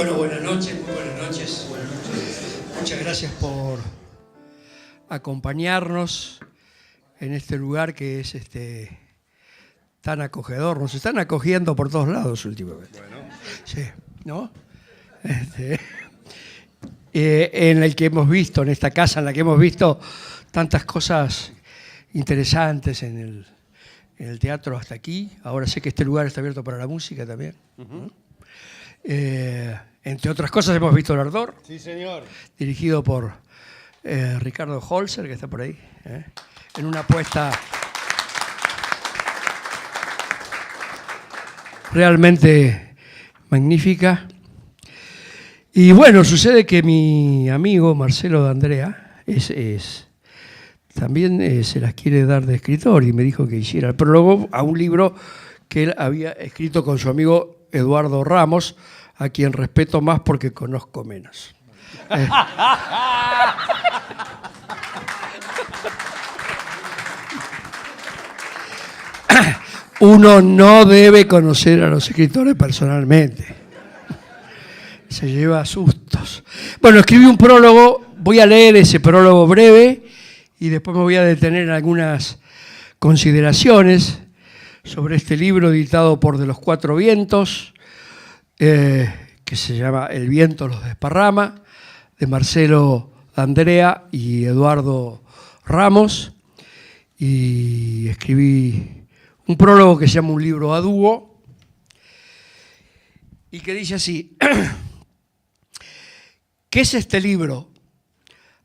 Bueno, buenas noches, muy buenas noches. Muchas gracias por acompañarnos en este lugar que es tan acogedor. Nos están acogiendo por todos lados últimamente. Bueno. Sí, ¿no? En el que hemos visto, en esta casa en la que hemos visto tantas cosas interesantes en el teatro hasta aquí. Ahora sé que este lugar está abierto para la música también. Uh-huh. Entre otras cosas hemos visto El Ardor. Sí, señor. Dirigido por Ricardo Holzer, que está por ahí, en una apuesta realmente magnífica. Y bueno, sucede que mi amigo Marcelo D'Andrea también se las quiere dar de escritor y me dijo que hiciera el prólogo a un libro que él había escrito con su amigo Eduardo Ramos, a quien respeto más porque conozco menos. Uno no debe conocer a los escritores personalmente. Se lleva sustos. Bueno, escribí un prólogo, voy a leer ese prólogo breve y después me voy a detener en algunas consideraciones sobre este libro editado por De los Cuatro Vientos, que se llama El viento los desparrama, de Marcelo D'Andrea y Eduardo Ramos. Y escribí un prólogo que se llama Un libro a dúo y que dice así: ¿qué es este libro?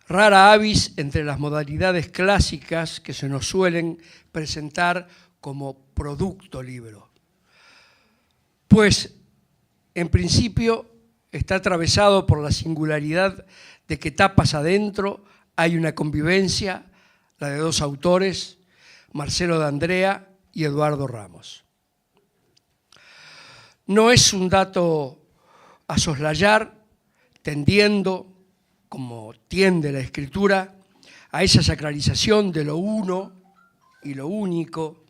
Rara avis entre las modalidades clásicas que se nos suelen presentar como producto libro. Pues, en principio, está atravesado por la singularidad de que tapas adentro hay una convivencia, la de dos autores, Marcelo D'Andrea y Eduardo Ramos. No es un dato a soslayar, tendiendo, como tiende la escritura, a esa sacralización de lo uno y lo único,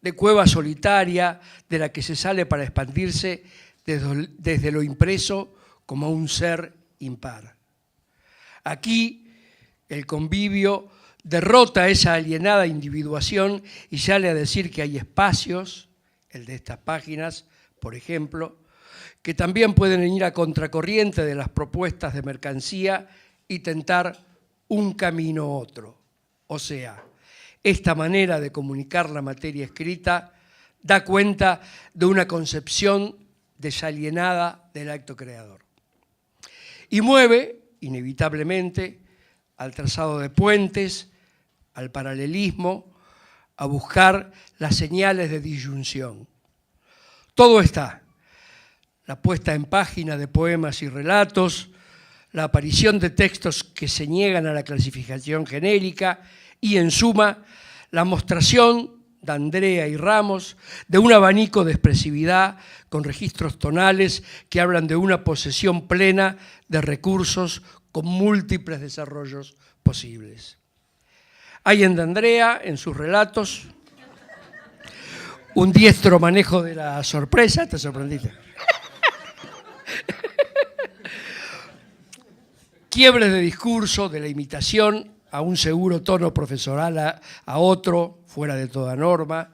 de cueva solitaria de la que se sale para expandirse desde lo impreso como un ser impar. Aquí el convivio derrota esa alienada individuación y sale a decir que hay espacios, el de estas páginas, por ejemplo, que también pueden ir a contracorriente de las propuestas de mercancía y tentar un camino otro. O sea, esta manera de comunicar la materia escrita da cuenta de una concepción desalienada del acto creador. Y mueve, inevitablemente, al trazado de puentes, al paralelismo, a buscar las señales de disyunción. Todo está: la puesta en página de poemas y relatos, la aparición de textos que se niegan a la clasificación genérica y, en suma, la mostración de D'Andrea y Ramos de un abanico de expresividad con registros tonales que hablan de una posesión plena de recursos con múltiples desarrollos posibles. Hay en D'Andrea, en sus relatos, un diestro manejo de la sorpresa. ¿Te sorprendiste? Quiebres de discurso, de la imitación a un seguro tono profesoral a otro, fuera de toda norma,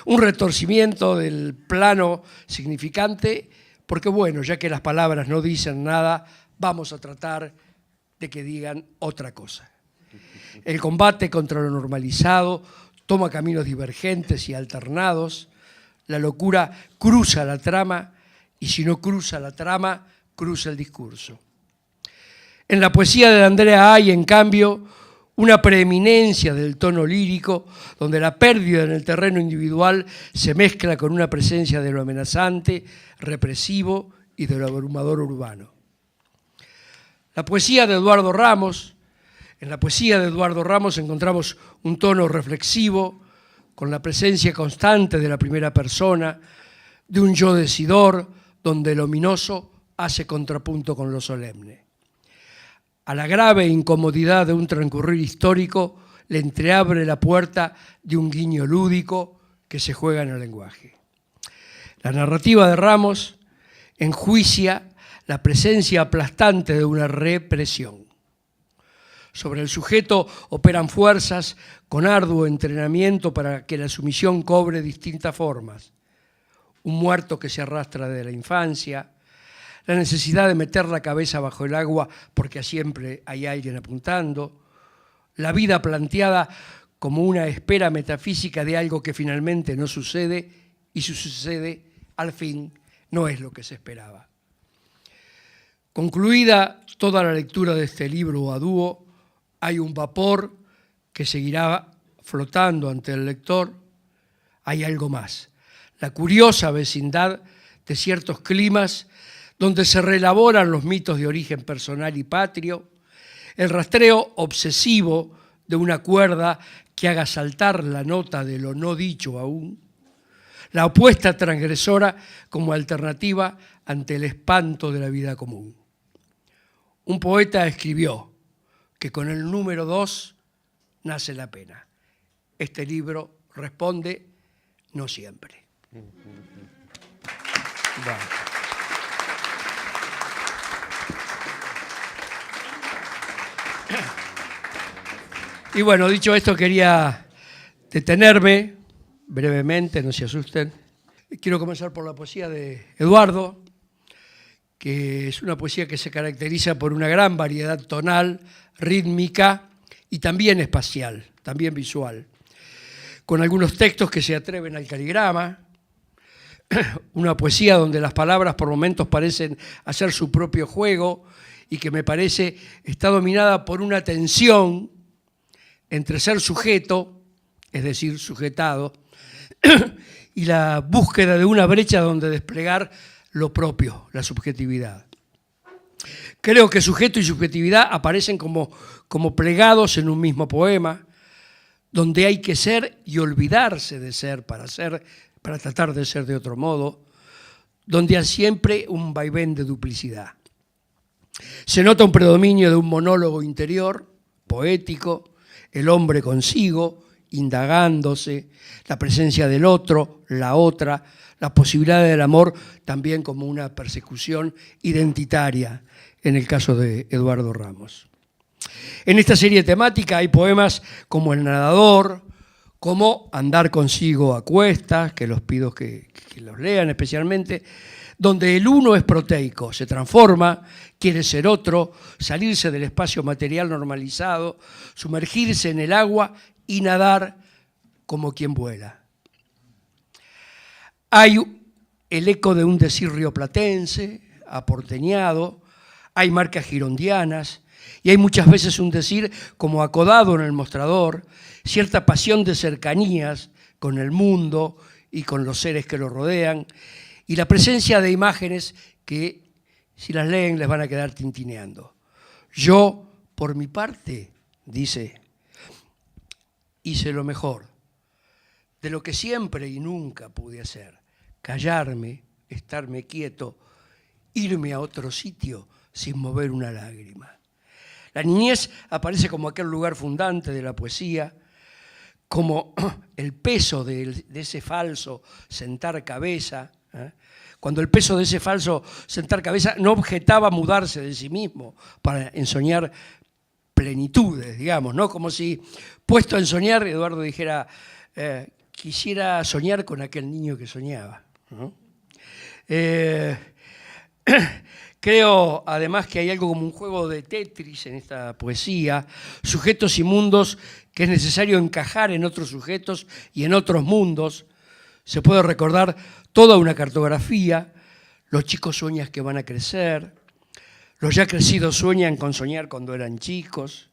un retorcimiento del plano significante, porque bueno, ya que las palabras no dicen nada, vamos a tratar de que digan otra cosa. El combate contra lo normalizado toma caminos divergentes y alternados, la locura cruza la trama y si no cruza la trama, cruza el discurso. En la poesía de D'Andrea hay, en cambio, una preeminencia del tono lírico, donde la pérdida en el terreno individual se mezcla con una presencia de lo amenazante, represivo y de lo abrumador urbano. La poesía de Eduardo Ramos, en la poesía de Eduardo Ramos encontramos un tono reflexivo, con la presencia constante de la primera persona, de un yo decidor, donde lo ominoso hace contrapunto con lo solemne. A la grave incomodidad de un transcurrir histórico le entreabre la puerta de un guiño lúdico que se juega en el lenguaje. La narrativa de Ramos enjuicia la presencia aplastante de una represión. Sobre el sujeto operan fuerzas con arduo entrenamiento para que la sumisión cobre distintas formas. Un muerto que se arrastra de la infancia, la necesidad de meter la cabeza bajo el agua porque siempre hay alguien apuntando, la vida planteada como una espera metafísica de algo que finalmente no sucede y si sucede, al fin, no es lo que se esperaba. Concluida toda la lectura de este libro a dúo, hay un vapor que seguirá flotando ante el lector. Hay algo más, la curiosa vecindad de ciertos climas donde se reelaboran los mitos de origen personal y patrio, el rastreo obsesivo de una cuerda que haga saltar la nota de lo no dicho aún, la opuesta transgresora como alternativa ante el espanto de la vida común. Un poeta escribió que con el número 2 nace la pena. Este libro responde, no siempre. Bueno. Y bueno, dicho esto, quería detenerme brevemente, no se asusten. Quiero comenzar por la poesía de Eduardo, que es una poesía que se caracteriza por una gran variedad tonal, rítmica y también espacial, también visual, con algunos textos que se atreven al caligrama, una poesía donde las palabras por momentos parecen hacer su propio juego y que me parece está dominada por una tensión entre ser sujeto, es decir, sujetado, y la búsqueda de una brecha donde desplegar lo propio, la subjetividad. Creo que sujeto y subjetividad aparecen como plegados en un mismo poema, donde hay que ser y olvidarse de ser para tratar de ser de otro modo, donde hay siempre un vaivén de duplicidad. Se nota un predominio de un monólogo interior, poético, el hombre consigo, indagándose, la presencia del otro, la otra, la posibilidad del amor también como una persecución identitaria, en el caso de Eduardo Ramos. En esta serie temática hay poemas como El nadador, como Andar consigo a cuestas, que los pido que los lean especialmente, donde el uno es proteico, se transforma, quiere ser otro, salirse del espacio material normalizado, sumergirse en el agua y nadar como quien vuela. Hay el eco de un decir rioplatense, aporteñado, hay marcas girondianas y hay muchas veces un decir como acodado en el mostrador, cierta pasión de cercanías con el mundo y con los seres que lo rodean y la presencia de imágenes que, si las leen, les van a quedar tintineando. Yo, por mi parte, dice, hice lo mejor, de lo que siempre y nunca pude hacer, callarme, estarme quieto, irme a otro sitio sin mover una lágrima. La niñez aparece como aquel lugar fundante de la poesía, como el peso de ese falso sentar cabeza, cuando el peso de ese falso sentar cabeza no objetaba mudarse de sí mismo para ensoñar plenitudes, digamos, ¿no? Como si, puesto a ensoñar, Eduardo dijera, quisiera soñar con aquel niño que soñaba, ¿no? Creo, además, que hay algo como un juego de Tetris en esta poesía, sujetos y mundos que es necesario encajar en otros sujetos y en otros mundos. Se puede recordar toda una cartografía, los chicos sueñan que van a crecer, los ya crecidos sueñan con soñar cuando eran chicos.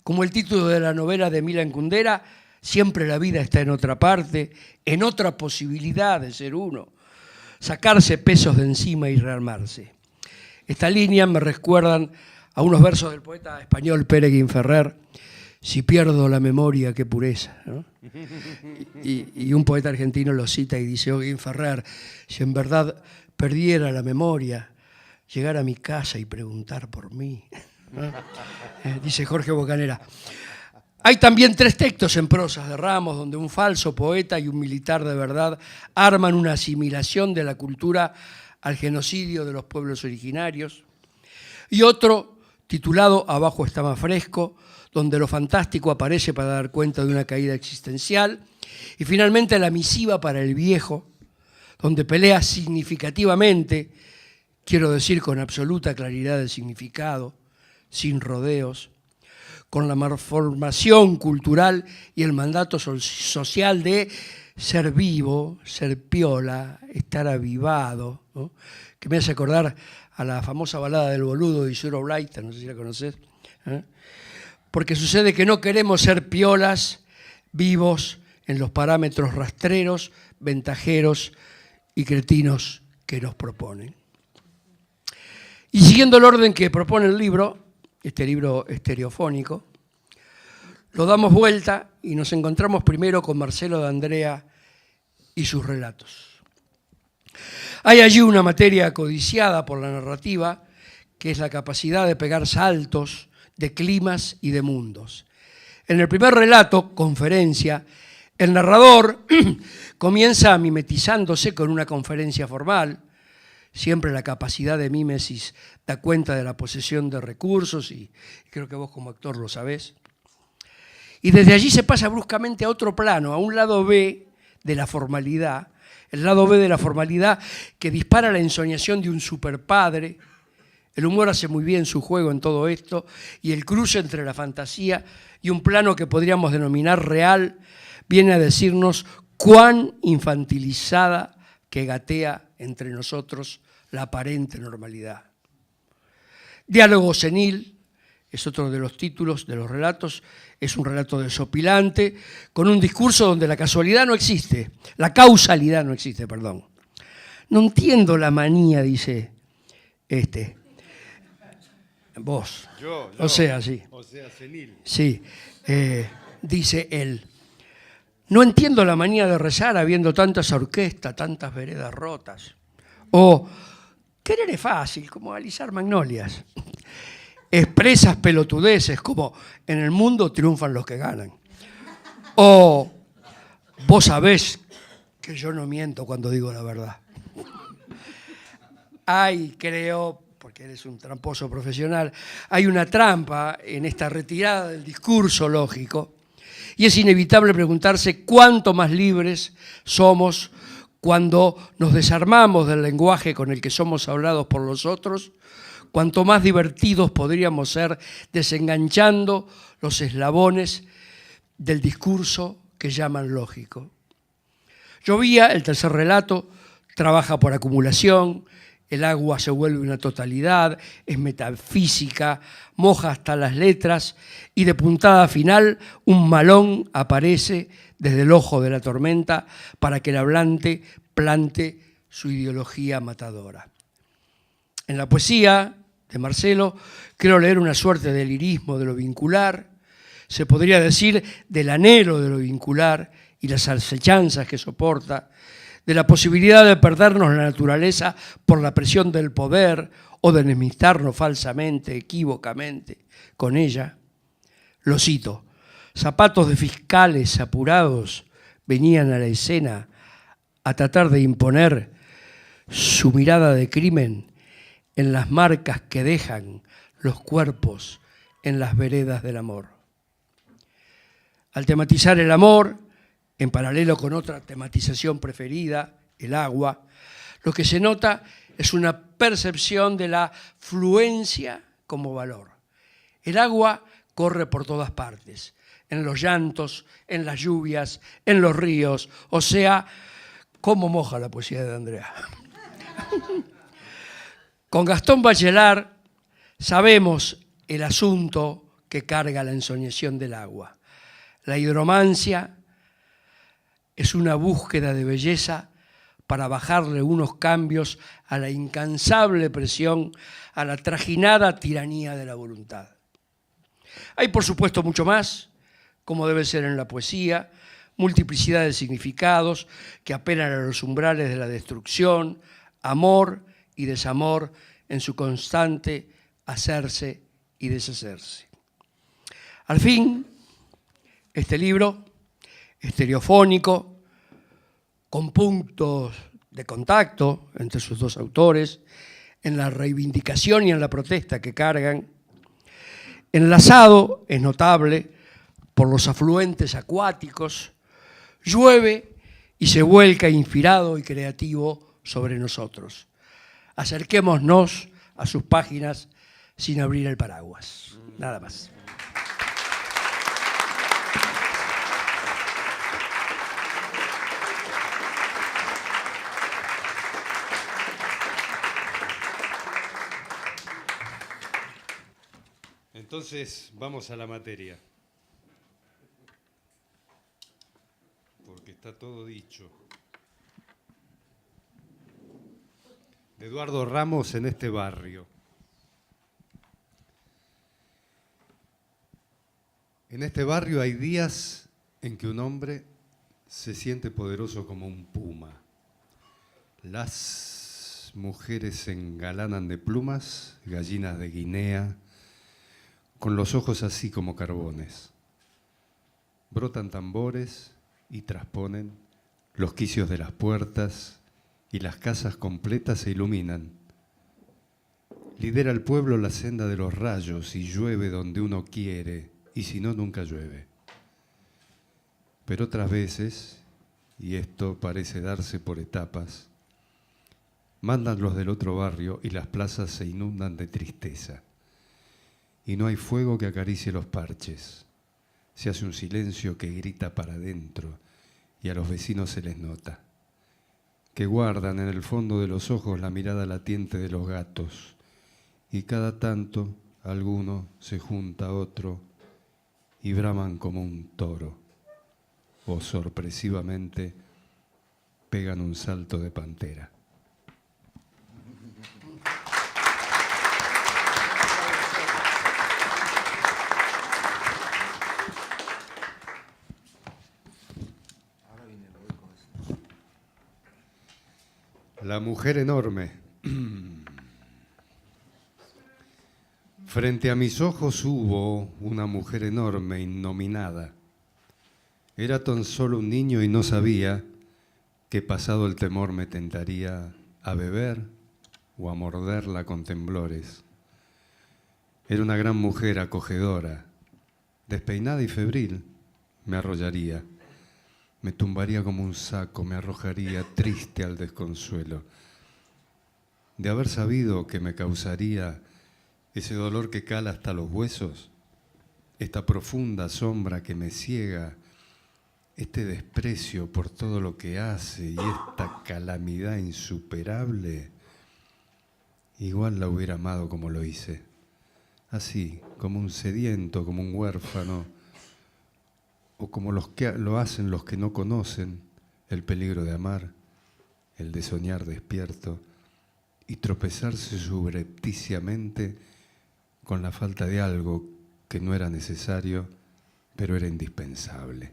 Como el título de la novela de Milan Kundera, siempre la vida está en otra parte, en otra posibilidad de ser uno, sacarse pesos de encima y rearmarse. Esta línea me recuerdan a unos versos del poeta español Pere Guinferrer, si pierdo la memoria, qué pureza, ¿no? Y un poeta argentino lo cita y dice, oh Guinferrer, si en verdad perdiera la memoria, llegar a mi casa y preguntar por mí, ¿no? Dice Jorge Bocanera. Hay también 3 textos en prosas de Ramos donde un falso poeta y un militar de verdad arman una asimilación de la cultura al genocidio de los pueblos originarios, y otro titulado Abajo está más fresco, donde lo fantástico aparece para dar cuenta de una caída existencial, y finalmente La misiva para el viejo, donde pelea significativamente, quiero decir con absoluta claridad de significado, sin rodeos, con la malformación cultural y el mandato social de ser vivo, ser piola, estar avivado, ¿no? Que me hace acordar a la famosa balada del boludo de Isidro Blaita, no sé si la conoces, ¿eh? Porque sucede que no queremos ser piolas vivos en los parámetros rastreros, ventajeros y cretinos que nos proponen. Y siguiendo el orden que propone el libro, este libro estereofónico, lo damos vuelta y nos encontramos primero con Marcelo D'Andrea y sus relatos. Hay allí una materia codiciada por la narrativa, que es la capacidad de pegar saltos de climas y de mundos. En el primer relato, Conferencia, el narrador comienza mimetizándose con una conferencia formal. Siempre la capacidad de mímesis da cuenta de la posesión de recursos y creo que vos como actor lo sabés. Y desde allí se pasa bruscamente a otro plano, a un lado B de la formalidad, el lado B de la formalidad que dispara la ensoñación de un superpadre. El humor hace muy bien su juego en todo esto y el cruce entre la fantasía y un plano que podríamos denominar real viene a decirnos cuán infantilizada que gatea entre nosotros la aparente normalidad. Diálogo senil es otro de los títulos de los relatos, es un relato desopilante, con un discurso donde la casualidad no existe, la causalidad no existe, perdón. No entiendo la manía, dice vos. Yo. O sea, sí. O sea, senil. Sí, dice él. No entiendo la manía de rezar habiendo tantas orquestas, tantas veredas rotas. O querer es fácil, como alisar magnolias. Expresas pelotudeces, como en el mundo triunfan los que ganan. O vos sabés que yo no miento cuando digo la verdad. Ay, creo, porque eres un tramposo profesional, hay una trampa en esta retirada del discurso lógico y es inevitable preguntarse cuánto más libres somos cuando nos desarmamos del lenguaje con el que somos hablados por los otros, cuanto más divertidos podríamos ser desenganchando los eslabones del discurso que llaman lógico. Llovía, el tercer relato, trabaja por acumulación, el agua se vuelve una totalidad, es metafísica, moja hasta las letras y de puntada final un malón aparece desde el ojo de la tormenta para que el hablante plante su ideología matadora. En la poesía de Marcelo creo leer una suerte de lirismo de lo vincular, se podría decir del anhelo de lo vincular y las acechanzas que soporta, de la posibilidad de perdernos la naturaleza por la presión del poder o de enemistarnos falsamente, equívocamente con ella. Lo cito, zapatos de fiscales apurados venían a la escena a tratar de imponer su mirada de crimen en las marcas que dejan los cuerpos en las veredas del amor. Al tematizar el amor, en paralelo con otra tematización preferida, el agua, lo que se nota es una percepción de la fluencia como valor. El agua corre por todas partes, en los llantos, en las lluvias, en los ríos, o sea, cómo moja la poesía de D'Andrea. Con Gastón Bachelard sabemos el asunto que carga la ensoñación del agua. La hidromancia es una búsqueda de belleza para bajarle unos cambios a la incansable presión, a la trajinada tiranía de la voluntad. Hay, por supuesto, mucho más, como debe ser en la poesía, multiplicidad de significados que apelan a los umbrales de la destrucción, amor y desamor en su constante hacerse y deshacerse. Al fin, este libro estereofónico, con puntos de contacto entre sus dos autores, en la reivindicación y en la protesta que cargan. Enlazado es notable por los afluentes acuáticos, llueve y se vuelca inspirado y creativo sobre nosotros. Acerquémonos a sus páginas sin abrir el paraguas. Nada más. Entonces, vamos a la materia, porque está todo dicho. De Eduardo Ramos en este barrio. En este barrio hay días en que un hombre se siente poderoso como un puma. Las mujeres se engalanan de plumas, gallinas de Guinea, con los ojos así como carbones. Brotan tambores y trasponen los quicios de las puertas y las casas completas se iluminan. Lidera el pueblo la senda de los rayos y llueve donde uno quiere y si no, nunca llueve. Pero otras veces, y esto parece darse por etapas, mandan los del otro barrio y las plazas se inundan de tristeza. Y no hay fuego que acaricie los parches. Se hace un silencio que grita para adentro y a los vecinos se les nota, que guardan en el fondo de los ojos la mirada latiente de los gatos y cada tanto alguno se junta a otro y braman como un toro o sorpresivamente pegan un salto de pantera. La mujer enorme. Frente a mis ojos hubo una mujer enorme, innominada. Era tan solo un niño y no sabía que pasado el temor me tentaría a beber o a morderla con temblores. Era una gran mujer acogedora, despeinada y febril, me arrollaría. Me tumbaría como un saco, me arrojaría triste al desconsuelo. De haber sabido que me causaría ese dolor que cala hasta los huesos, esta profunda sombra que me ciega, este desprecio por todo lo que hace y esta calamidad insuperable, igual la hubiera amado como lo hice. Así, como un sediento, como un huérfano, o como los que lo hacen los que no conocen el peligro de amar, el de soñar despierto y tropezarse subrepticiamente con la falta de algo que no era necesario, pero era indispensable.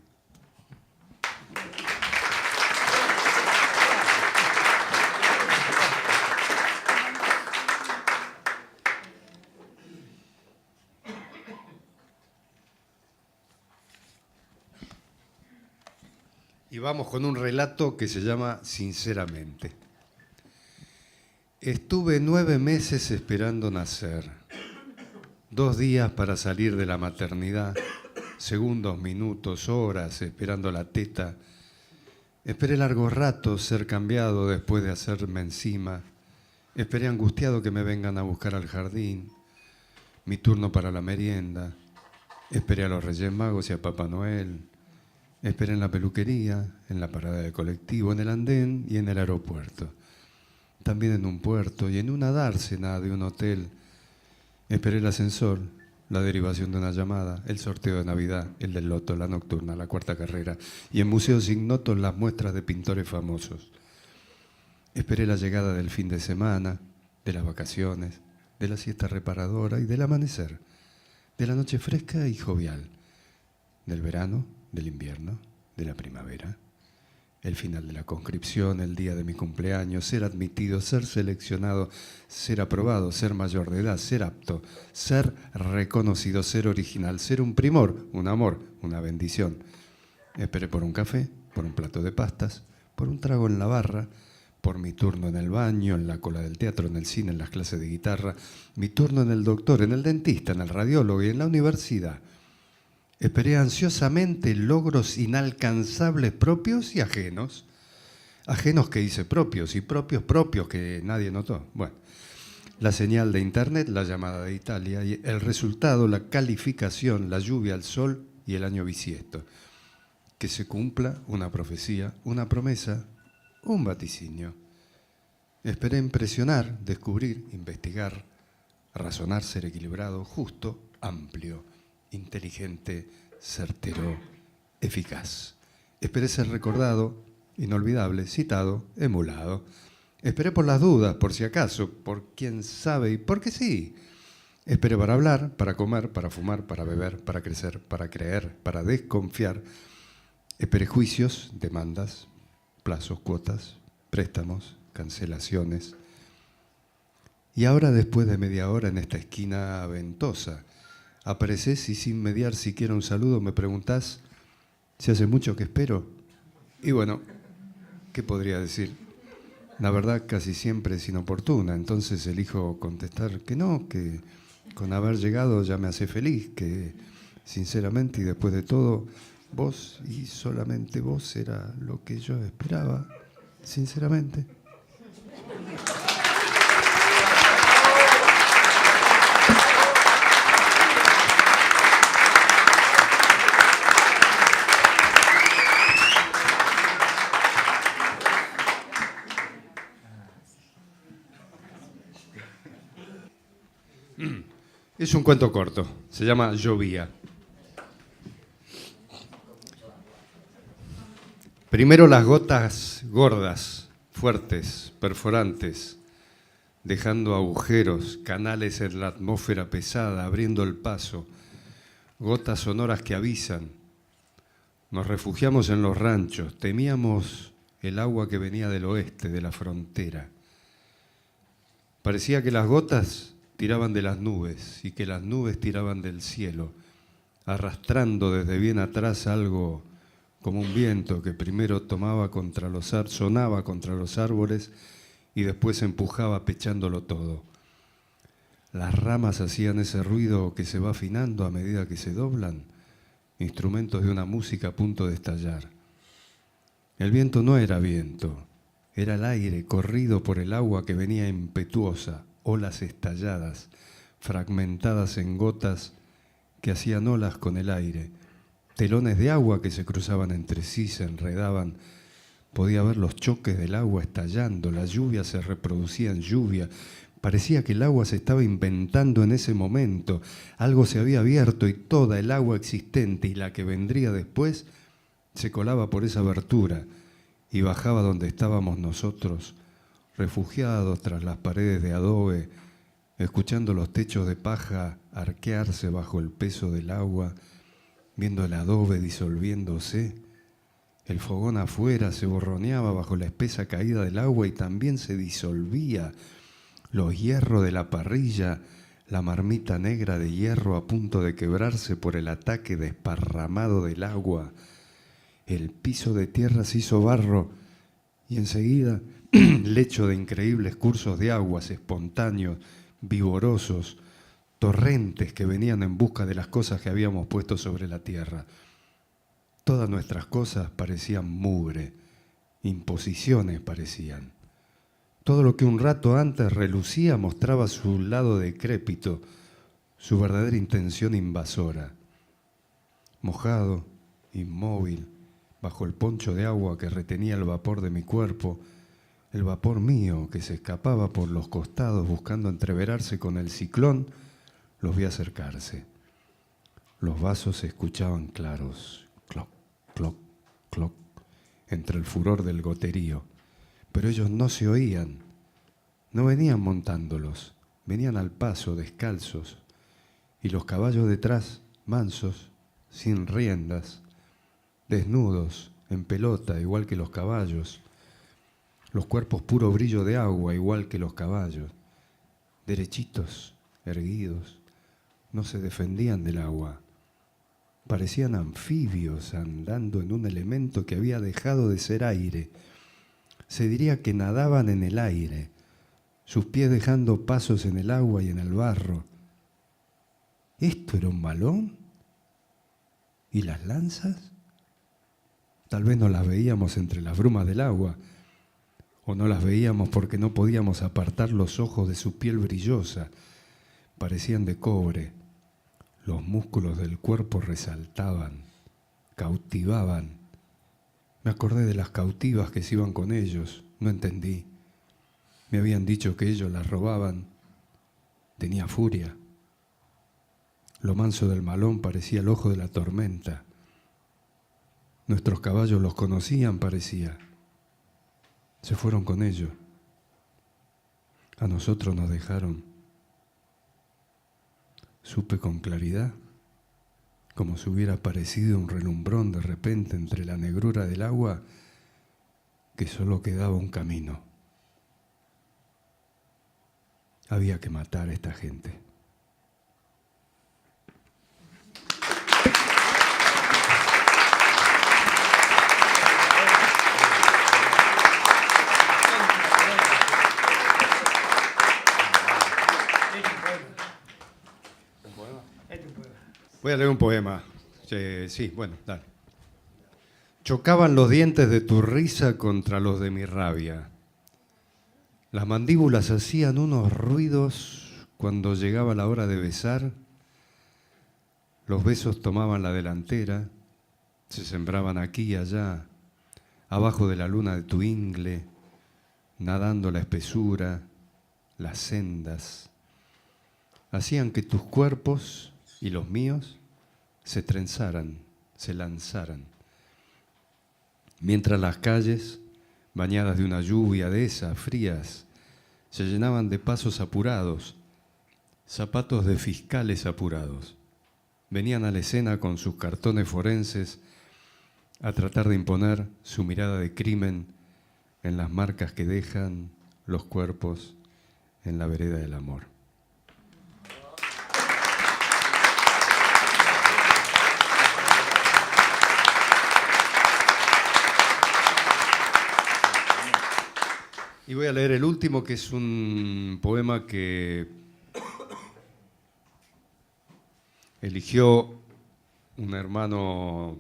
Y vamos con un relato que se llama Sinceramente. Estuve 9 meses esperando nacer, 2 días para salir de la maternidad, segundos, minutos, horas esperando la teta. Esperé largos ratos ser cambiado después de hacerme encima. Esperé angustiado que me vengan a buscar al jardín, mi turno para la merienda. Esperé a los Reyes Magos y a Papá Noel. Esperé en la peluquería, en la parada de colectivo, en el andén y en el aeropuerto. También en un puerto y en una dársena de un hotel. Esperé el ascensor, la derivación de una llamada, el sorteo de Navidad, el del loto, la nocturna, la cuarta carrera y en museos ignotos las muestras de pintores famosos. Esperé la llegada del fin de semana, de las vacaciones, de la siesta reparadora y del amanecer, de la noche fresca y jovial, del verano, del invierno, de la primavera, el final de la conscripción, el día de mi cumpleaños, ser admitido, ser seleccionado, ser aprobado, ser mayor de edad, ser apto, ser reconocido, ser original, ser un primor, un amor, una bendición. Esperé por un café, por un plato de pastas, por un trago en la barra, por mi turno en el baño, en la cola del teatro, en el cine, en las clases de guitarra, mi turno en el doctor, en el dentista, en el radiólogo y en la universidad. Esperé ansiosamente logros inalcanzables propios y ajenos. Ajenos que hice propios y propios que nadie notó. Bueno, la señal de internet, la llamada de Italia y el resultado, la calificación, la lluvia, el sol y el año bisiesto. Que se cumpla una profecía, una promesa, un vaticinio. Esperé impresionar, descubrir, investigar, razonar, ser equilibrado, justo, amplio, inteligente, certero, eficaz. Esperé ser recordado, inolvidable, citado, emulado. Esperé por las dudas, por si acaso, por quién sabe y porque sí. Esperé para hablar, para comer, para fumar, para beber, para crecer, para creer, para desconfiar. Esperé juicios, demandas, plazos, cuotas, préstamos, cancelaciones. Y ahora, después de media hora en esta esquina ventosa, apareces y sin mediar siquiera un saludo me preguntás si hace mucho que espero. Y bueno, ¿qué podría decir? La verdad casi siempre es inoportuna, entonces elijo contestar que no, que con haber llegado ya me hace feliz, que sinceramente y después de todo, vos y solamente vos era lo que yo esperaba, sinceramente. Es un cuento corto, se llama Llovía. Primero las gotas gordas, fuertes, perforantes, dejando agujeros, canales en la atmósfera pesada, abriendo el paso, gotas sonoras que avisan. Nos refugiamos en los ranchos, temíamos el agua que venía del oeste, de la frontera. Parecía que las gotas tiraban de las nubes y que las nubes tiraban del cielo, arrastrando desde bien atrás algo como un viento que primero sonaba contra los árboles y después empujaba pechándolo todo. Las ramas hacían ese ruido que se va afinando a medida que se doblan, instrumentos de una música a punto de estallar. El viento no era viento, era el aire corrido por el agua que venía impetuosa, olas estalladas, fragmentadas en gotas que hacían olas con el aire, telones de agua que se cruzaban entre sí, se enredaban. Podía ver los choques del agua estallando, la lluvia se reproducía en lluvia. Parecía que el agua se estaba inventando en ese momento. Algo se había abierto y toda el agua existente y la que vendría después se colaba por esa abertura y bajaba donde estábamos nosotros, refugiados tras las paredes de adobe, escuchando los techos de paja arquearse bajo el peso del agua, viendo el adobe disolviéndose. El fogón afuera se borroneaba bajo la espesa caída del agua y también se disolvía. Los hierros de la parrilla, la marmita negra de hierro a punto de quebrarse por el ataque desparramado del agua. El piso de tierra se hizo barro y enseguida lecho de increíbles cursos de aguas espontáneos, vigorosos, torrentes que venían en busca de las cosas que habíamos puesto sobre la tierra. Todas nuestras cosas parecían mugre, imposiciones parecían. Todo lo que un rato antes relucía mostraba su lado decrépito, su verdadera intención invasora. Mojado, inmóvil, bajo el poncho de agua que retenía el vapor de mi cuerpo, el vapor mío que se escapaba por los costados buscando entreverarse con el ciclón, los vi acercarse. Los vasos se escuchaban claros, cloc, cloc, cloc, entre el furor del goterío. Pero ellos no se oían, no venían montándolos, venían al paso, descalzos, y los caballos detrás, mansos, sin riendas, desnudos, en pelota, igual que los caballos, los cuerpos puro brillo de agua, igual que los caballos, derechitos, erguidos, no se defendían del agua, parecían anfibios andando en un elemento que había dejado de ser aire. Se diría que nadaban en el aire, sus pies dejando pasos en el agua y en el barro. ¿Esto era un balón? ¿Y las lanzas? Tal vez no las veíamos entre las brumas del agua, o no las veíamos porque no podíamos apartar los ojos de su piel brillosa. Parecían de cobre, los músculos del cuerpo resaltaban, cautivaban. Me acordé de las cautivas que se iban con ellos, no entendí. Me habían dicho que ellos las robaban. Tenía furia. Lo manso del malón parecía el ojo de la tormenta. Nuestros caballos los conocían, parecía. Se fueron con ellos. A nosotros nos dejaron. Supe con claridad, como si hubiera aparecido un relumbrón de repente entre la negrura del agua, que solo quedaba un camino. Había que matar a esta gente. Voy a leer un poema. Sí, bueno, dale. Chocaban los dientes de tu risa contra los de mi rabia. Las mandíbulas hacían unos ruidos cuando llegaba la hora de besar. Los besos tomaban la delantera, se sembraban aquí y allá, abajo de la luna de tu ingle, nadando la espesura, las sendas. Hacían que tus cuerpos y los míos se trenzaran, se lanzaran. Mientras las calles, bañadas de una lluvia de esas frías, se llenaban de pasos apurados, zapatos de fiscales apurados. Venían a la escena con sus cartones forenses a tratar de imponer su mirada de crimen en las marcas que dejan los cuerpos en la vereda del amor. Y voy a leer el último, que es un poema que eligió un hermano,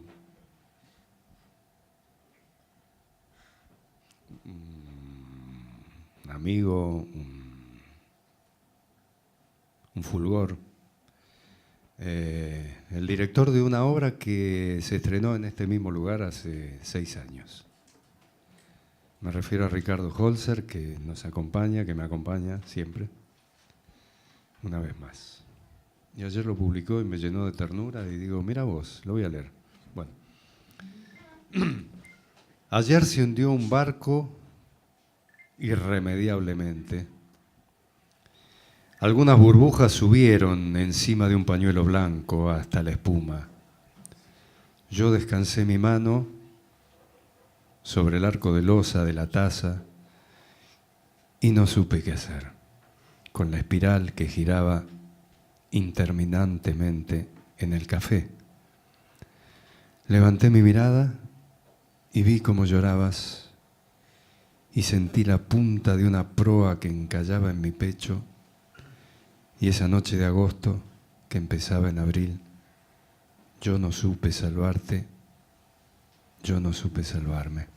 un amigo, un fulgor, el director de una obra que se estrenó en este mismo lugar hace 6 años. Me refiero a Ricardo Holzer, que nos acompaña, que me acompaña siempre, una vez más. Y ayer lo publicó y me llenó de ternura y digo, mira vos, lo voy a leer. Bueno. Ayer se hundió un barco irremediablemente. Algunas burbujas subieron encima de un pañuelo blanco hasta la espuma. Yo descansé mi mano sobre el arco de losa de la taza y no supe qué hacer con la espiral que giraba interminantemente en el café. Levanté mi mirada y vi cómo llorabas y sentí la punta de una proa que encallaba en mi pecho, y esa noche de agosto que empezaba en abril, yo no supe salvarte, yo no supe salvarme.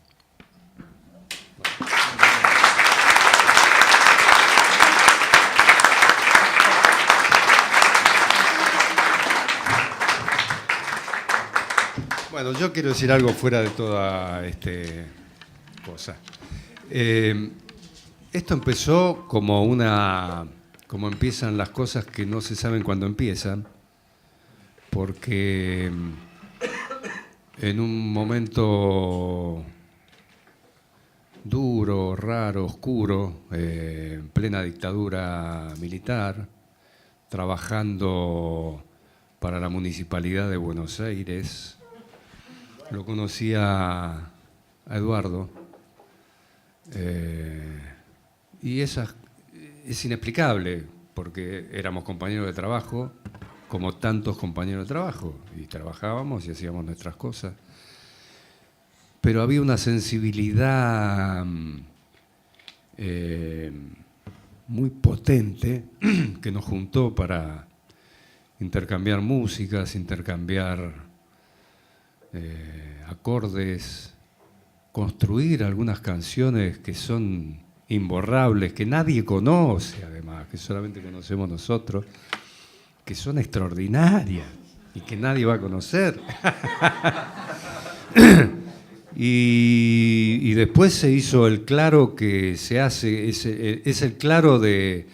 Bueno, yo quiero decir algo fuera de toda cosa. Esto empezó como empiezan las cosas que no se saben cuándo empiezan, porque en un momento duro, raro, oscuro, en plena dictadura militar, trabajando para la Municipalidad de Buenos Aires, lo conocía a Eduardo, y es inexplicable, porque éramos compañeros de trabajo, como tantos compañeros de trabajo, y trabajábamos y hacíamos nuestras cosas. pero había una sensibilidad muy potente que nos juntó para intercambiar músicas, intercambiar acordes, construir algunas canciones que son imborrables, que nadie conoce además, que solamente conocemos nosotros, que son extraordinarias y que nadie va a conocer. Y después se hizo el claro que se hace, es el claro de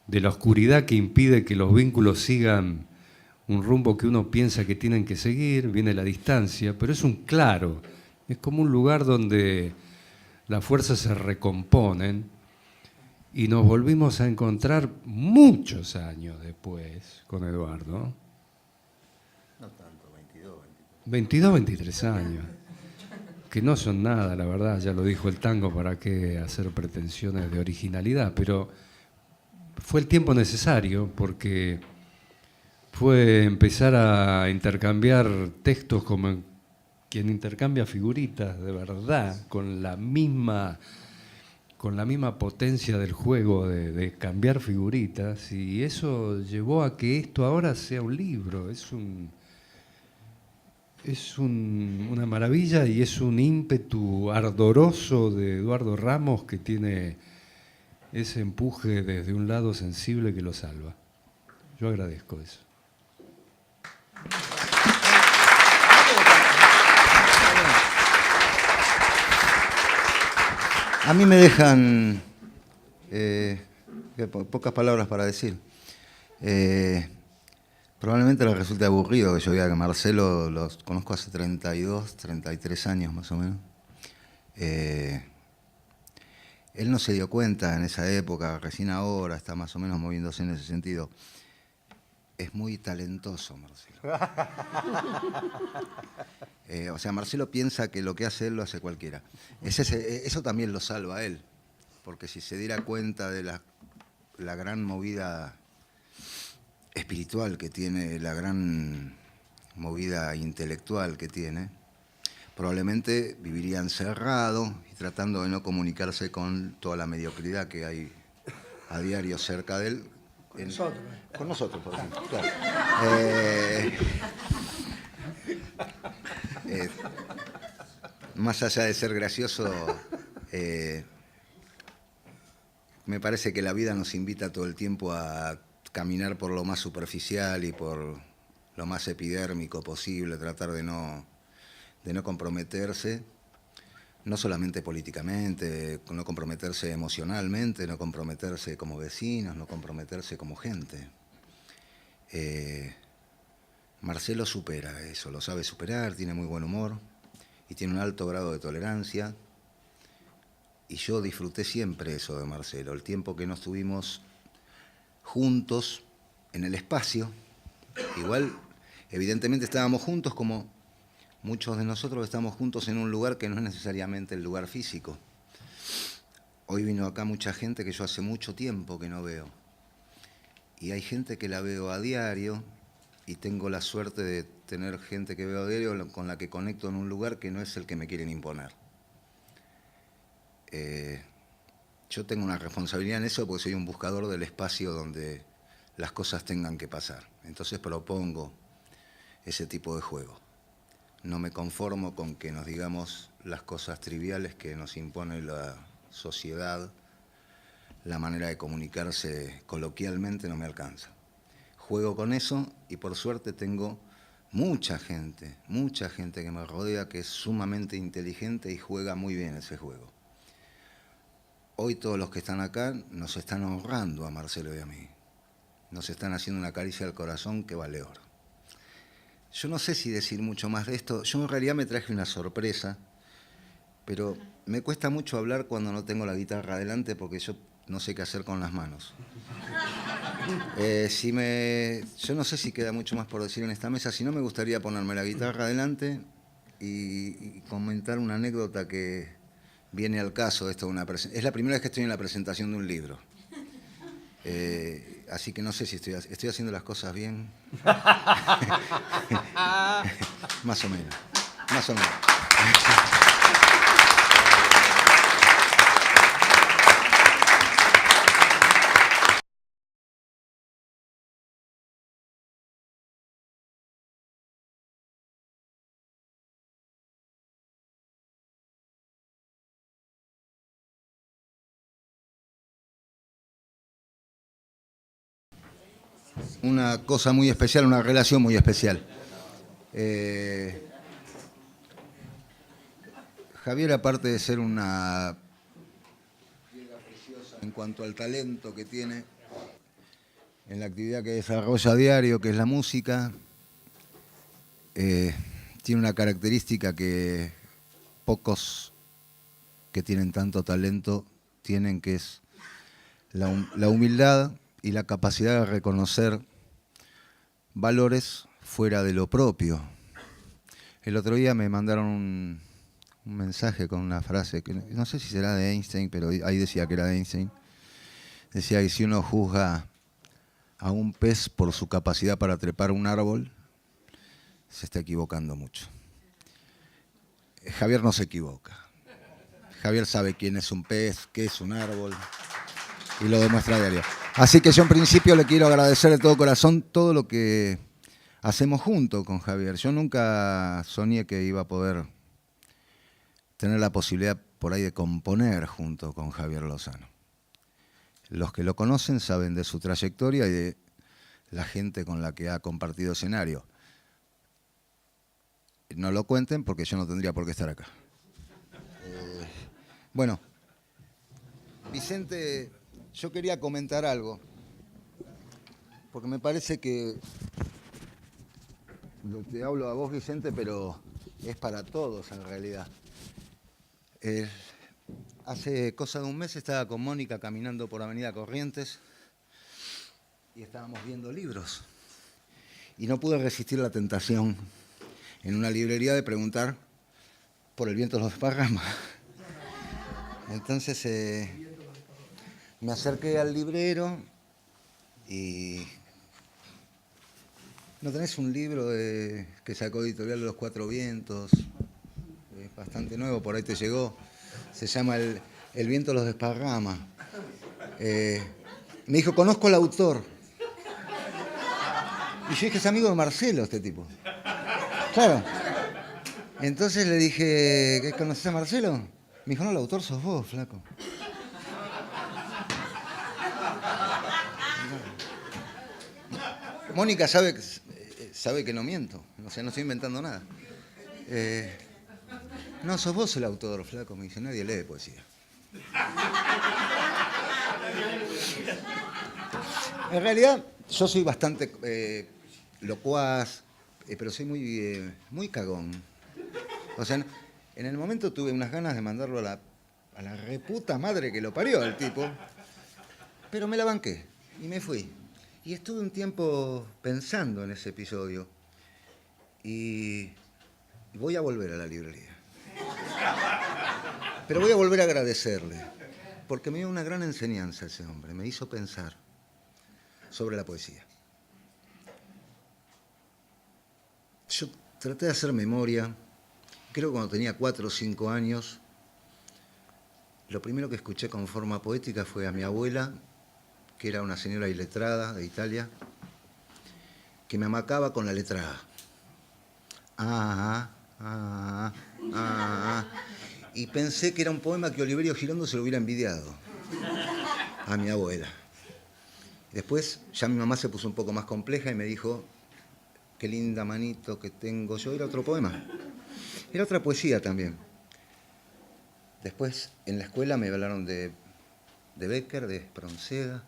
la oscuridad que impide que los vínculos sigan un rumbo que uno piensa que tienen que seguir, viene la distancia, pero es un claro, es como un lugar donde las fuerzas se recomponen y nos volvimos a encontrar muchos años después con Eduardo. No tanto, 22, 23 años. Que no son nada, la verdad, ya lo dijo el tango, para qué hacer pretensiones de originalidad, pero fue el tiempo necesario porque fue empezar a intercambiar textos como quien intercambia figuritas de verdad, con la misma potencia del juego de cambiar figuritas, y eso llevó a que esto ahora sea un libro, es una maravilla y es un ímpetu ardoroso de Eduardo Ramos que tiene ese empuje desde un lado sensible que lo salva. Yo agradezco eso. A mí me dejan pocas palabras para decir. Probablemente les resulte aburrido que yo diga que Marcelo los conozco hace 32, 33 años más o menos. Él no se dio cuenta en esa época, recién ahora está más o menos moviéndose en ese sentido. Es muy talentoso, Marcelo. O sea, Marcelo piensa que lo que hace él lo hace cualquiera. Eso también lo salva a él, porque si se diera cuenta de la gran movida espiritual que tiene, la gran movida intelectual que tiene, probablemente viviría encerrado y tratando de no comunicarse con toda la mediocridad que hay a diario cerca de él. Con nosotros, por ejemplo. Claro. Más allá de ser gracioso, me parece que la vida nos invita todo el tiempo a caminar por lo más superficial y por lo más epidérmico posible, tratar de no comprometerse, no solamente políticamente, no comprometerse emocionalmente, no comprometerse como vecinos, no comprometerse como gente. Marcelo supera eso, lo sabe superar, tiene muy buen humor y tiene un alto grado de tolerancia. Y yo disfruté siempre eso de Marcelo, el tiempo que nos tuvimos juntos en el espacio. Igual, evidentemente estábamos juntos como muchos de nosotros estamos juntos en un lugar que no es necesariamente el lugar físico. Hoy vino acá mucha gente que yo hace mucho tiempo que no veo. Y hay gente que la veo a diario y tengo la suerte de tener gente que veo a diario con la que conecto en un lugar que no es el que me quieren imponer. Yo tengo una responsabilidad en eso porque soy un buscador del espacio donde las cosas tengan que pasar. Entonces propongo ese tipo de juego. No me conformo con que nos digamos las cosas triviales que nos impone la sociedad. La manera de comunicarse coloquialmente no me alcanza. Juego con eso y por suerte tengo mucha gente que me rodea que es sumamente inteligente y juega muy bien ese juego. Hoy todos los que están acá nos están honrando a Marcelo y a mí. Nos están haciendo una caricia al corazón que vale oro. Yo no sé si decir mucho más de esto. Yo en realidad me traje una sorpresa, pero me cuesta mucho hablar cuando no tengo la guitarra adelante porque yo no sé qué hacer con las manos. Yo no sé si queda mucho más por decir en esta mesa, si no me gustaría ponerme la guitarra adelante y comentar una anécdota que viene al caso. Es la primera vez que estoy en la presentación de un libro. Así que no sé si estoy haciendo las cosas bien. Más o menos. una cosa muy especial, una relación muy especial. Javier, aparte de ser una piedra preciosa en cuanto al talento que tiene en la actividad que desarrolla a diario, que es la música, tiene una característica que pocos que tienen tanto talento tienen, que es la humildad y la capacidad de reconocer valores fuera de lo propio. El otro día me mandaron un mensaje con una frase, que no sé si será de Einstein, pero ahí decía que era de Einstein. Decía que si uno juzga a un pez por su capacidad para trepar un árbol, se está equivocando mucho. Javier no se equivoca. Javier sabe quién es un pez, qué es un árbol, y lo demuestra a diario. Así que yo en principio le quiero agradecer de todo corazón todo lo que hacemos junto con Javier. Yo nunca soñé que iba a poder tener la posibilidad por ahí de componer junto con Javier Lozano. Los que lo conocen saben de su trayectoria y de la gente con la que ha compartido escenario. No lo cuenten porque yo no tendría por qué estar acá. Bueno, Vicente, yo quería comentar algo, porque me parece que te hablo a vos, Vicente, pero es para todos en realidad. Hace cosa de un mes estaba con Mónica caminando por Avenida Corrientes y estábamos viendo libros. Y no pude resistir la tentación en una librería de preguntar por El viento los desparrama. Entonces me acerqué al librero y... ¿No tenés un libro que sacó Editorial de los Cuatro Vientos? Es bastante nuevo, por ahí te llegó. Se llama El viento los desparrama. Me dijo, conozco al autor. Y yo dije, es amigo de Marcelo este tipo. Claro. Entonces le dije, ¿conoces a Marcelo? Me dijo, no, el autor sos vos, flaco. Mónica sabe que no miento, o sea, no estoy inventando nada. No, sos vos el autor, flaco, me dice, nadie lee poesía. En realidad, yo soy bastante locuaz, pero soy muy cagón. O sea, en el momento tuve unas ganas de mandarlo a la reputa madre que lo parió el tipo, pero me la banqué y me fui. Y estuve un tiempo pensando en ese episodio y voy a volver a la librería. Pero voy a volver a agradecerle, porque me dio una gran enseñanza ese hombre, me hizo pensar sobre la poesía. Yo traté de hacer memoria, creo que cuando tenía 4 o 5 años, lo primero que escuché con forma poética fue a mi abuela, que era una señora iletrada de Italia, que me amacaba con la letra A. Y pensé que era un poema que Oliverio Girondo se lo hubiera envidiado a mi abuela. Después ya mi mamá se puso un poco más compleja y me dijo, qué linda manito que tengo yo. Era otro poema, era otra poesía también. Después en la escuela me hablaron de Bécquer, de Espronceda.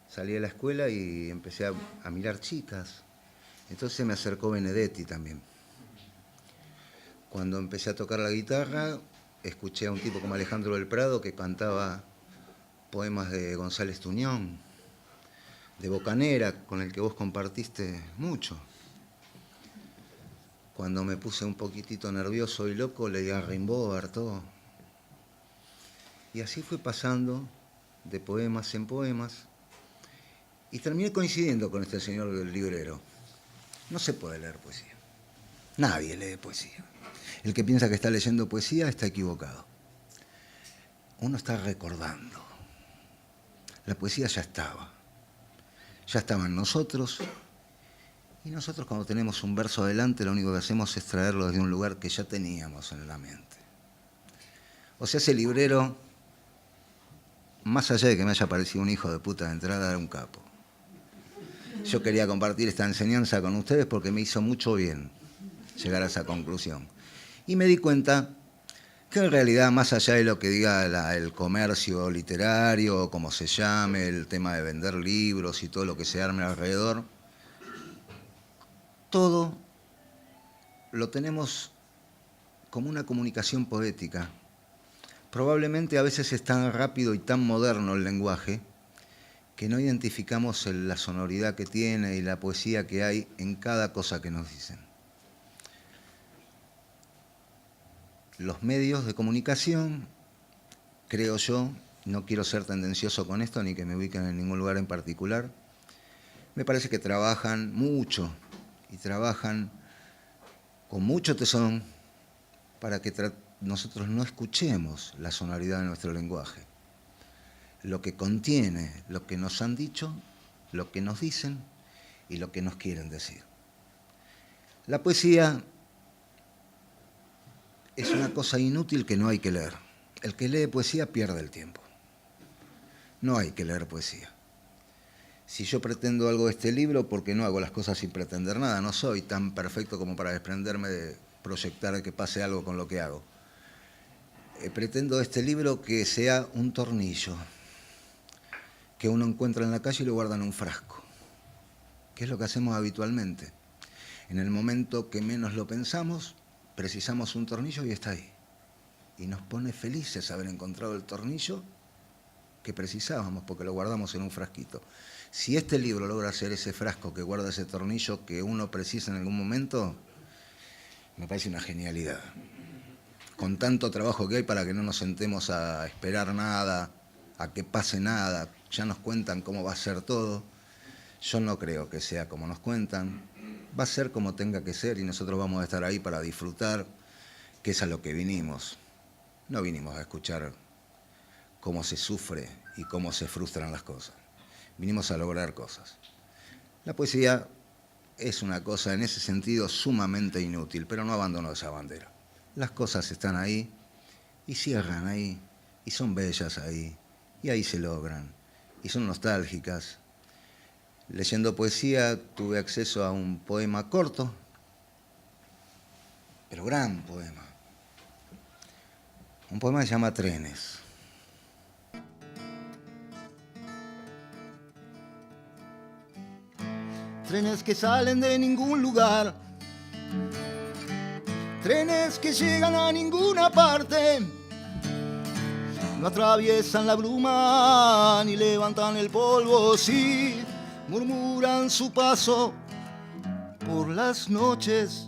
Salí de la escuela y empecé a mirar chicas. Entonces me acercó Benedetti también. Cuando empecé a tocar la guitarra, escuché a un tipo como Alejandro del Prado que cantaba poemas de González Tuñón, de Bocanera, con el que vos compartiste mucho. Cuando me puse un poquitito nervioso y loco, leía a Rimbaud, Artaud. Y así fue pasando de poemas en poemas. Y terminé coincidiendo con este señor del librero. No se puede leer poesía. Nadie lee poesía. El que piensa que está leyendo poesía está equivocado. Uno está recordando. La poesía ya estaba. Ya estaba en nosotros. Y nosotros cuando tenemos un verso adelante, lo único que hacemos es traerlo desde un lugar que ya teníamos en la mente. O sea, ese librero, más allá de que me haya parecido un hijo de puta de entrada, era un capo. Yo quería compartir esta enseñanza con ustedes porque me hizo mucho bien llegar a esa conclusión. Y me di cuenta que en realidad, más allá de lo que diga el comercio literario, o como se llame, el tema de vender libros y todo lo que se arme alrededor, todo lo tenemos como una comunicación poética. Probablemente a veces es tan rápido y tan moderno el lenguaje que no identificamos la sonoridad que tiene y la poesía que hay en cada cosa que nos dicen. Los medios de comunicación, creo yo, no quiero ser tendencioso con esto ni que me ubiquen en ningún lugar en particular, me parece que trabajan mucho y trabajan con mucho tesón para que nosotros no escuchemos la sonoridad de nuestro lenguaje, lo que contiene, lo que nos han dicho, lo que nos dicen y lo que nos quieren decir. La poesía es una cosa inútil que no hay que leer. El que lee poesía pierde el tiempo. No hay que leer poesía. Si yo pretendo algo de este libro, porque no hago las cosas sin pretender nada, no soy tan perfecto como para desprenderme de proyectar que pase algo con lo que hago. Pretendo de este libro que sea un tornillo que uno encuentra en la calle y lo guarda en un frasco, que es lo que hacemos habitualmente. En el momento que menos lo pensamos, precisamos un tornillo y está ahí. Y nos pone felices haber encontrado el tornillo que precisábamos porque lo guardamos en un frasquito. Si este libro logra ser ese frasco que guarda ese tornillo que uno precisa en algún momento, me parece una genialidad. Con tanto trabajo que hay para que no nos sentemos a esperar nada, a que pase nada, ya nos cuentan cómo va a ser todo. Yo no creo que sea como nos cuentan. Va a ser como tenga que ser y nosotros vamos a estar ahí para disfrutar, que es a lo que vinimos. No vinimos a escuchar cómo se sufre y cómo se frustran las cosas. Vinimos a lograr cosas. La poesía es una cosa en ese sentido sumamente inútil, pero no abandono esa bandera. Las cosas están ahí y cierran ahí y son bellas ahí y ahí se logran y son nostálgicas. Leyendo poesía tuve acceso a un poema corto, pero gran poema. Un poema que se llama Trenes. Trenes que salen de ningún lugar, trenes que llegan a ninguna parte, no atraviesan la bruma ni levantan el polvo, sí murmuran su paso por las noches.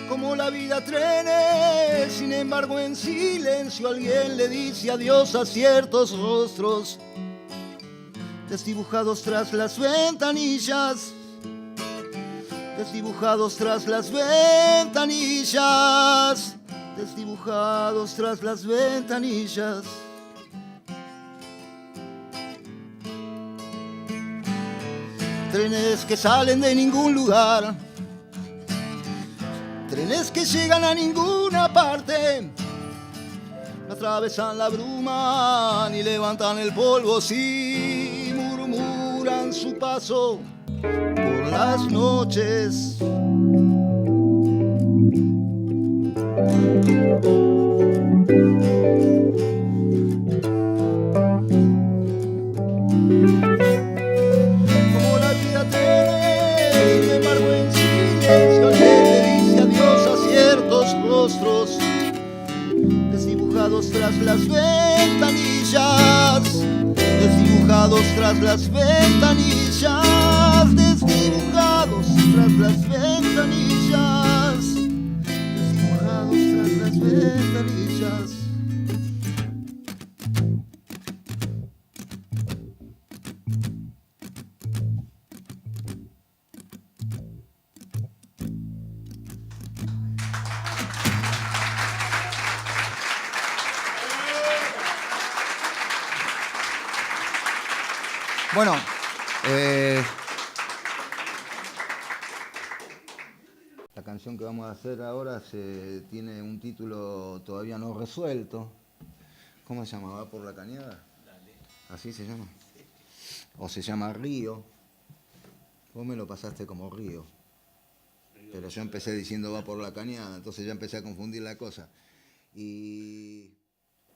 Como la vida trenes, sin embargo en silencio alguien le dice adiós a ciertos rostros desdibujados tras las ventanillas, desdibujados tras las ventanillas, desdibujados tras las ventanillas. Trenes que salen de ningún lugar, trenes que llegan a ninguna parte, no atravesan la bruma ni levantan el polvo, sí murmuran su paso por las noches. Como la vida tiene, sin embargo en silencio alguien le dice adiós a ciertos rostros desdibujados tras las ventanillas, desdibujados tras las ventanillas, desdibujados tras las ventanillas, desdibujados tras las ventanillas. Bueno, La canción que vamos a hacer ahora tiene un título todavía no resuelto. ¿Cómo se llama? ¿Va por la cañada? ¿Así se llama? O se llama Río. Vos me lo pasaste como Río. Pero yo empecé diciendo va por la cañada, entonces ya empecé a confundir la cosa. Y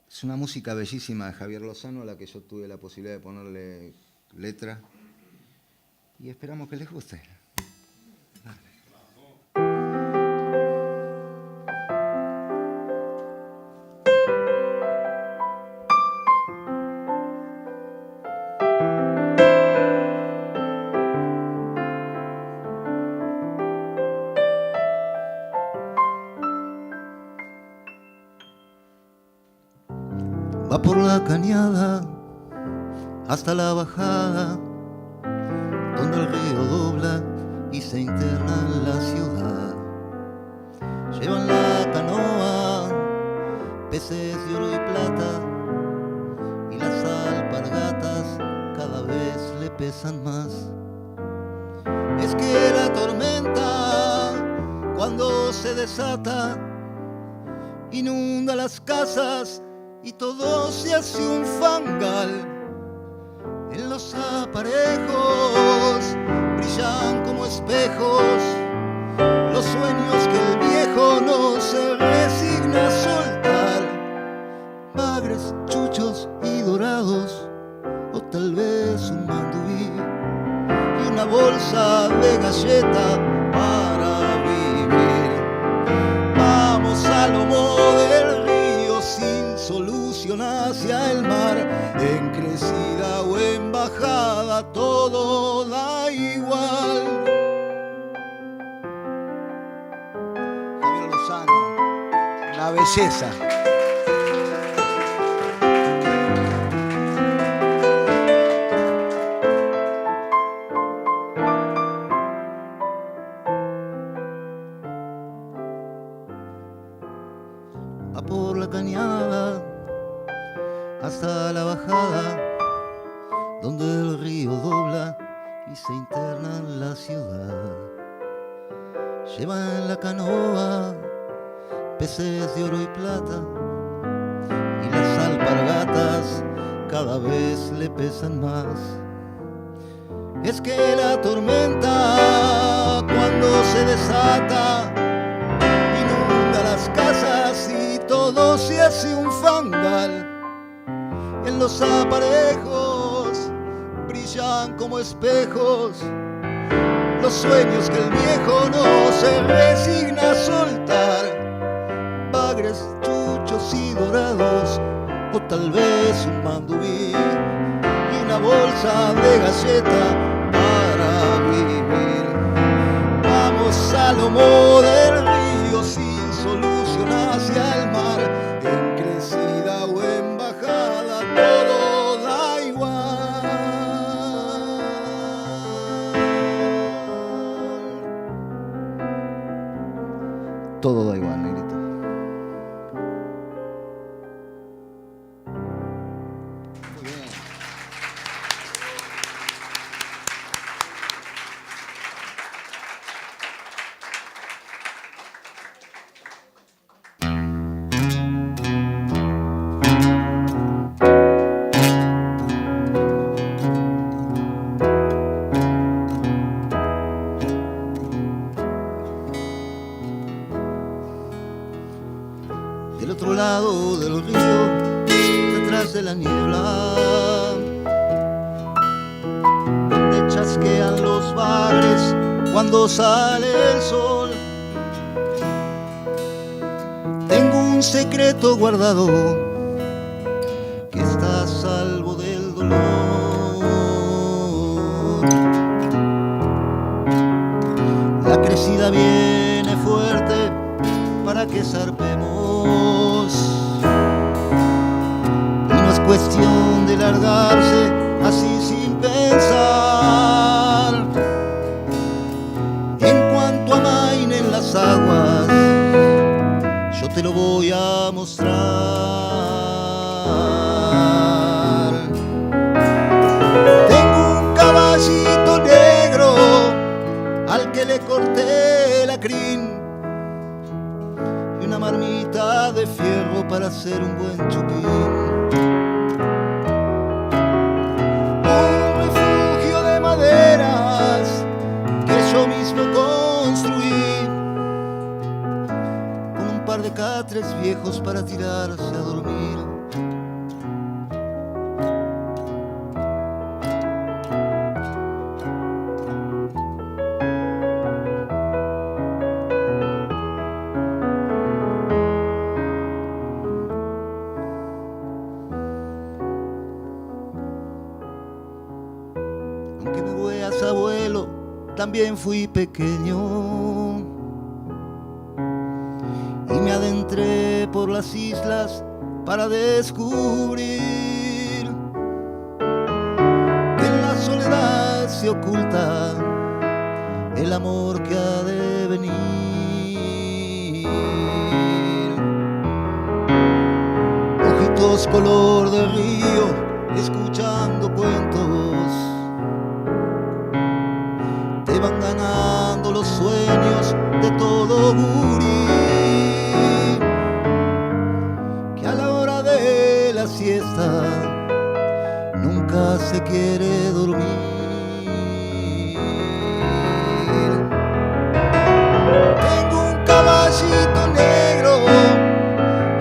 es una música bellísima de Javier Lozano, a la que yo tuve la posibilidad de ponerle letra. Y esperamos que les guste. Va por la cañada hasta la bajada, donde el río dobla y se interna en la ciudad. Llevan la canoa, peces de oro y plata, y las alpargatas cada vez le pesan más. Es que la tormenta, cuando se desata, inunda las casas y todo se hace un fangal. En los aparejos brillan como espejos los sueños que el viejo no se resigna a soltar. Bagres, chuchos y dorados, o tal vez un mandubí y una bolsa de galleta para vivir. Vamos a lomo del río sin solución hacia el mar, en crecida o en bajada todo da igual. Javier Lozano, la belleza. Va por la cañada hasta la bajada, donde el río dobla y se interna en la ciudad. Lleva en la canoa peces de oro y plata, y las alpargatas cada vez le pesan más. Es que la tormenta, cuando se desata, inunda las casas y todo se hace un fangal. En los aparejos brillan como espejos los sueños que el viejo no se resigna a soltar. Bagres, chuchos y dorados, o tal vez un mandubí y una bolsa de galleta para vivir. Vamos a lomo del río sin solución hacia el mar, en crecida o en bajada todo da igual. Todo da igual, negrito. Muy bien. Del otro lado del río, detrás de la niebla, donde chasquean los bagres cuando sale el sol, tengo un secreto guardado que está a salvo del dolor. La crecida viene fuerte para que zarpemos, y no es cuestión de largarse así sin pensar. En cuanto amainen las aguas, yo te lo voy a mostrar. Tengo un caballito al que le corté la crin y una marmita de fierro para hacer un buen chupín. Un refugio de maderas que yo mismo construí, con un par de catres viejos para tirarse a dormir. Aunque me veas abuelo, también fui pequeño y me adentré por las islas para descubrir que en la soledad se oculta el amor que ha de venir. Ojitos color de río, escuchando cuentos, te van ganando los sueños de todo gurí, que a la hora de la siesta nunca se quiere dormir. Tengo un caballito negro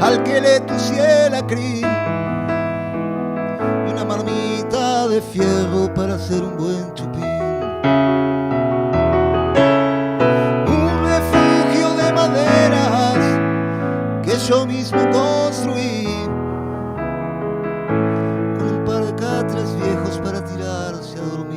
al que le tucié la crin y una marmita de fierro para hacer un buen chupín. Yo mismo construí, con un par de catres viejos para tirarse a dormir.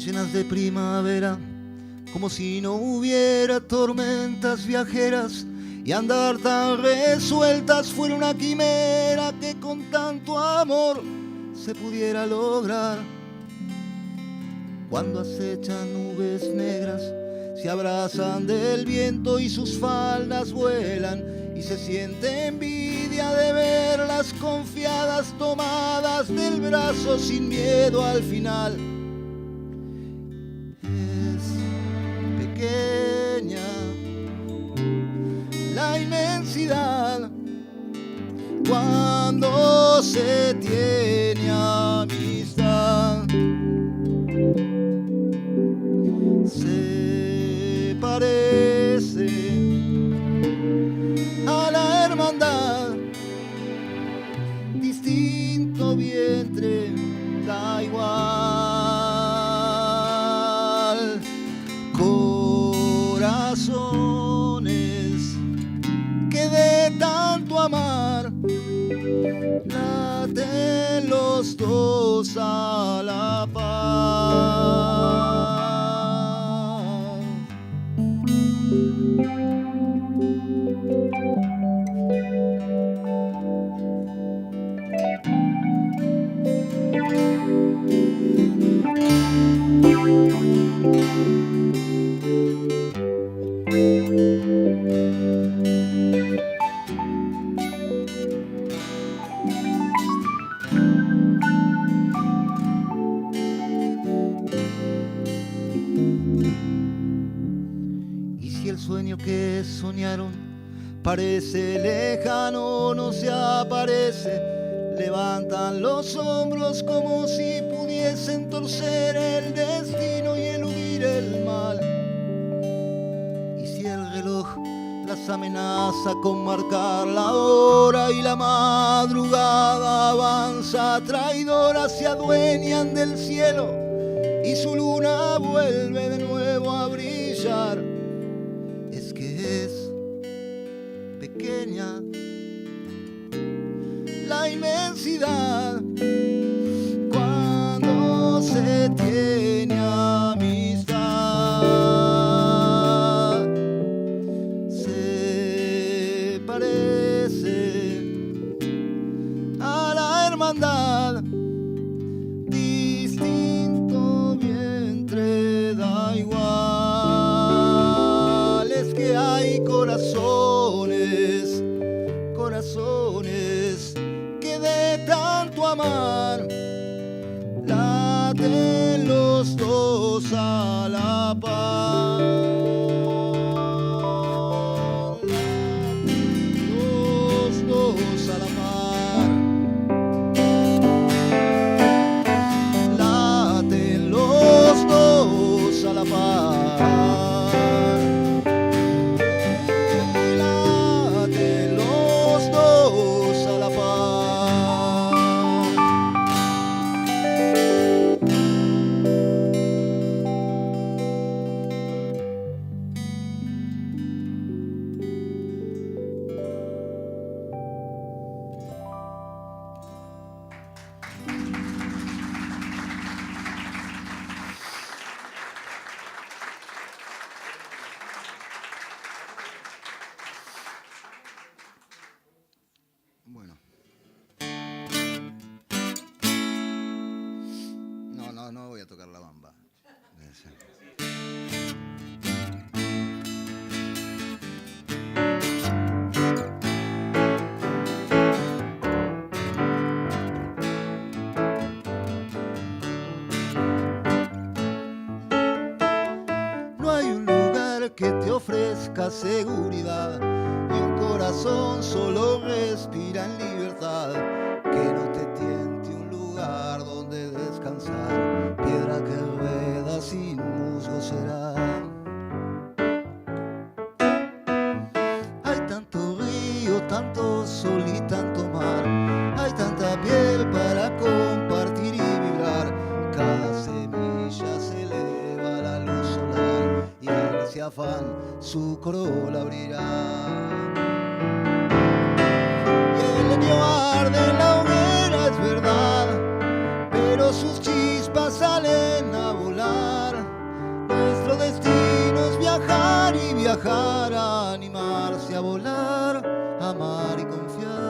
Llenas de primavera, como si no hubiera tormentas viajeras, y andar tan resueltas fuera una quimera que con tanto amor se pudiera lograr. Cuando acechan nubes negras, se abrazan del viento y sus faldas vuelan, y se siente envidia de verlas confiadas, tomadas del brazo sin miedo al final. La inmensidad cuando se tiene amistad se parece a la hermandad, distinto vientre da igual, corazones que de tanto amar laten los dos a la paz. Sueño que soñaron parece lejano, no se aparece, levantan los hombros como si pudiesen torcer el destino y eludir el mal. Y si el reloj las amenaza con marcar la hora y la madrugada avanza traidora, se adueñan del cielo y su luna vuelve de nuevo a brillar. Pequeña la inmensidad felicidad. Cuando se tiene amistad, se parece a la hermandad. Distinto vientre da igual. Es que hay corazones, corazones que de tanto amar laten los dos a la par. Los dos a la par. Laten los dos a la par. Laten los dos a la par. Bueno. No voy a tocar la bamba. No hay un lugar que te ofrezca seguridad y un corazón solo respira en libertad. Que no te tiente un lugar donde descansar, piedra que rueda sin musgo será. Hay tanto río, tanto sol y tanto mar, hay tanta piel para compartir y vibrar. Cada semilla se eleva a la luz solar y en ese afán su corola abrirá. Y el leño arde en la hoguera, es verdad, pero sus chispas salen a volar. Nuestro destino es viajar y viajar, a animarse a volar, amar y confiar.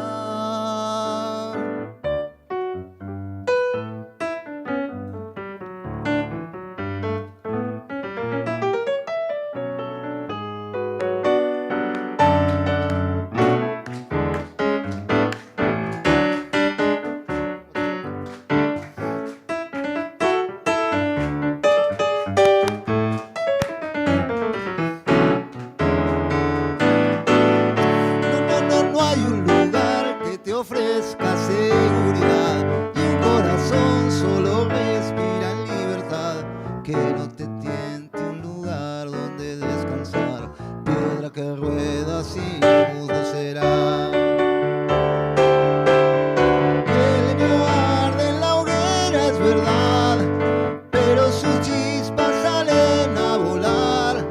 No hay un lugar que te ofrezca seguridad y un corazón solo respira en libertad. Que no te tiente un lugar donde descansar, piedra que rueda sin musgo será. El leño arde en la hoguera, es verdad, pero sus chispas salen a volar.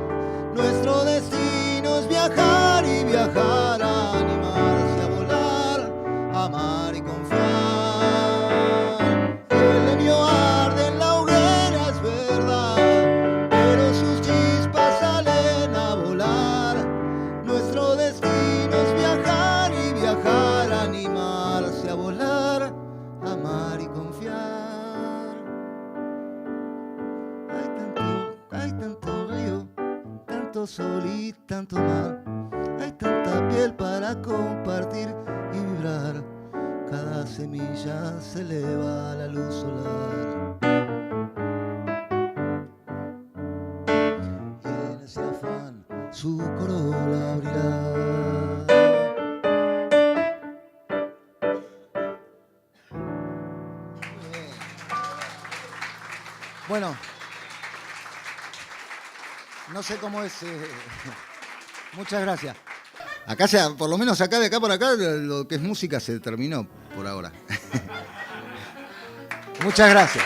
Nuestro destino es viajar y viajar, a animarse a volar, amar y confiar. El leño arde en la hoguera, es verdad, pero sus chispas salen a volar. Nuestro destino es viajar y viajar, animarse a volar, amar y confiar. Hay tanto río, tanto sol y tanto mar, hay tanta piel para compartir y vibrar. Cada semilla se eleva a la luz solar y en ese afán su corola abrirá. Bueno, no sé cómo es. Muchas gracias. Acá, por lo menos acá, de acá por acá, lo que es música se terminó por ahora. Muchas gracias.